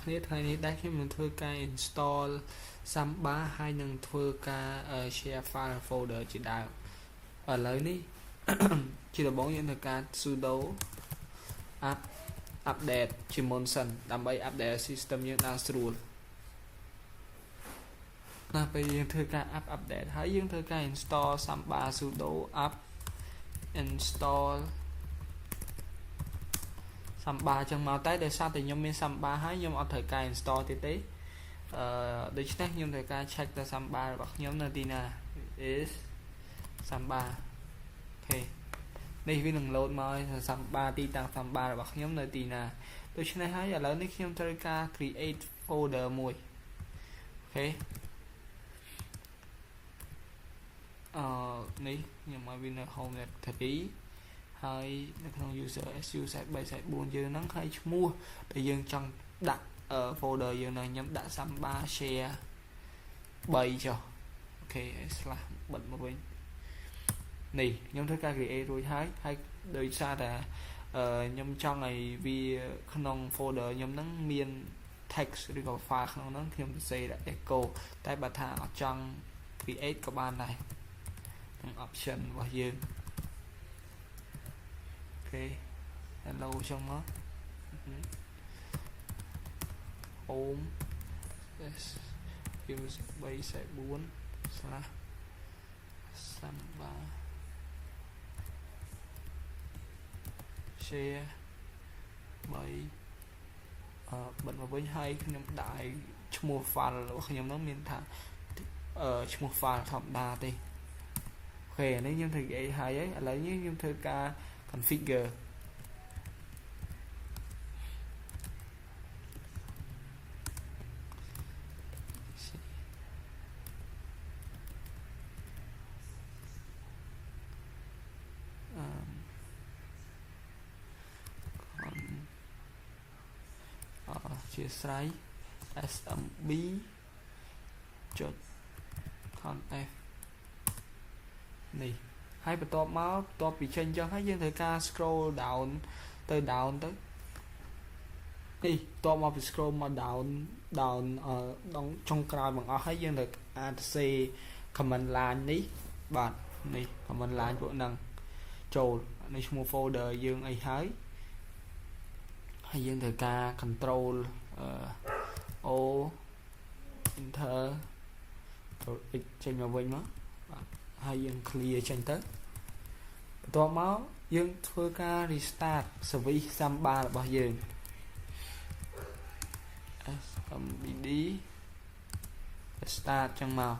គ្នាថ្ងៃនេះដែរខ្ញុំនឹងធ្វើការ install Samba ហើយនឹងធ្វើការ share file folder ជាដើមឥឡូវនេះ ជាដំបូងយើងធ្វើការ sudo update ជាមុនសិនដើម្បី update system យើងដល់ស្រួលណាពេលយើងធ្វើការ update ហើយយើងធ្វើការ install Samba sudo up install Samba ចឹងមកតែដោយសារតែខ្ញុំមាន Samba ហើយខ្ញុំអត់ត្រូវការ install ទៀតទេដូច្នេះខ្ញុំត្រូវការ check ទៅ Samba របស់ខ្ញុំនៅទីណា is Samba អូខេនេះវានឹង load មកឲ្យ Samba ទីតាំង Samba របស់ខ្ញុំនៅទីណាដូច្នេះហើយឥឡូវនេះខ្ញុំត្រូវការ create folder មួយអូខេនេះខ្ញុំឲ្យវានៅ home directory ហើយនៅក្នុង user su site 3 site 4យើងហ្នឹងហើយឈ្មោះដែលយើងចង់ដាក់ folder យើងនៅខ្ញុំដាក់ Samba share 3ចុះអូខេ slash បិទមកវិញនេះខ្ញុំធ្វើការ create រួចហើយដោយសារតែខ្ញុំចង់ឲ្យវាក្នុង folder ខ្ញុំហ្នឹងមាន text ឬក៏ file ក្នុងហ្នឹងខ្ញុំសរសេរដាក់ echo តែបើថាអត់ចង់ create ក៏បានដែរក្នុង option របស់យើងhello ចឹងមក home use 3/4 slash Samba share 3បិទមកវិញហើយខ្ញុំដាក់ឈ្មោះ file របស់ខ្ញុំនោះមានថាឈ្មោះ file ធម្មតាទេអូខេនេះខ្ញុំធ្វើអីហើយឥឡូវនេះខ្ញុំធ្វើការ configure chia sẻ smb chốt conf នេះហើយបន្ទាប់មកបន្ទាប់ពីចេញចុះហើយយើងត្រូវការ scroll down ទៅ down ទៅនេះបន្ទាប់មកពី scroll មក down ដល់ចុងក្រោយបង្អស់ហើយយើងត្រូវអានសេ command line នេះបាទនេះ command line ពួកហ្នឹងចូលនៅឈ្មោះ folder យើងអីហើយយើងត្រូវការ control o enter ចេញមកវិញមកបាទហើយយើង clear ចេញទៅបន្ទាប់មកយើងធ្វើការ restart service Samba របស់យើង smbd start ចឹងមក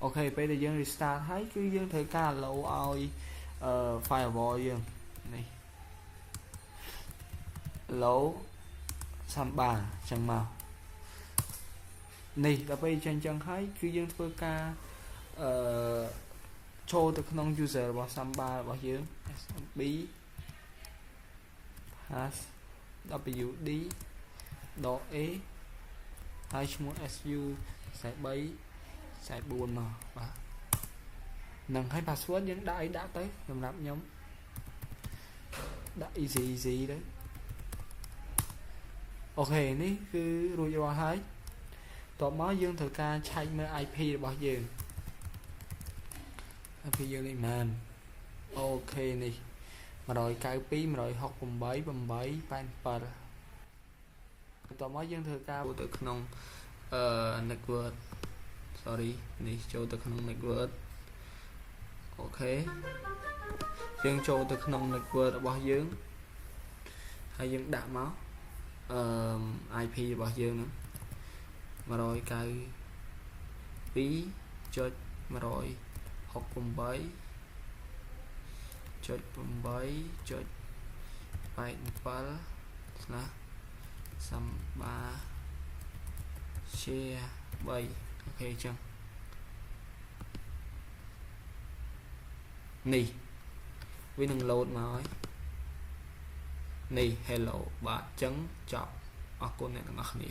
អូខេពេលដែលយើង restart ហើយគឺយើងត្រូវការ allow ឲ្យ firewall យើងនេះ allow Samba ចឹងមកនេះដល់ពេលចេញចឹងហើយគឺយើងធ្វើការចូលទៅក្នុង user របស់ Samba របស់យើង smb pass wd .a ហើយឈ្មោះ su site 3 site 4មកបាទនឹងហើយ password យើងដាក់អីដាក់ទៅសម្រាប់ខ្ញុំដាក់ easy ទៅអូខេនេះគឺរួចរាល់ហើយតបមកយើងត្រូវការឆែកមើល IP របស់យើង IP យើងនេះមែនអូខេនេះ 192.168.8.87 តបមកយើងធ្វើការទៅក្នុងnetwork sorry នេះចូលទៅក្នុង network អូខេយើងចូលទៅក្នុង network របស់យើងហើយយើងដាក់មកIP របស់យើងហ្នឹង 192.168.8.87 Samba share 3អូខេចឹងនេះវានឹង load មកហើយនេះ hello បាទចឹងចប់អរគុណអ្នកទាំងអស់គ្នា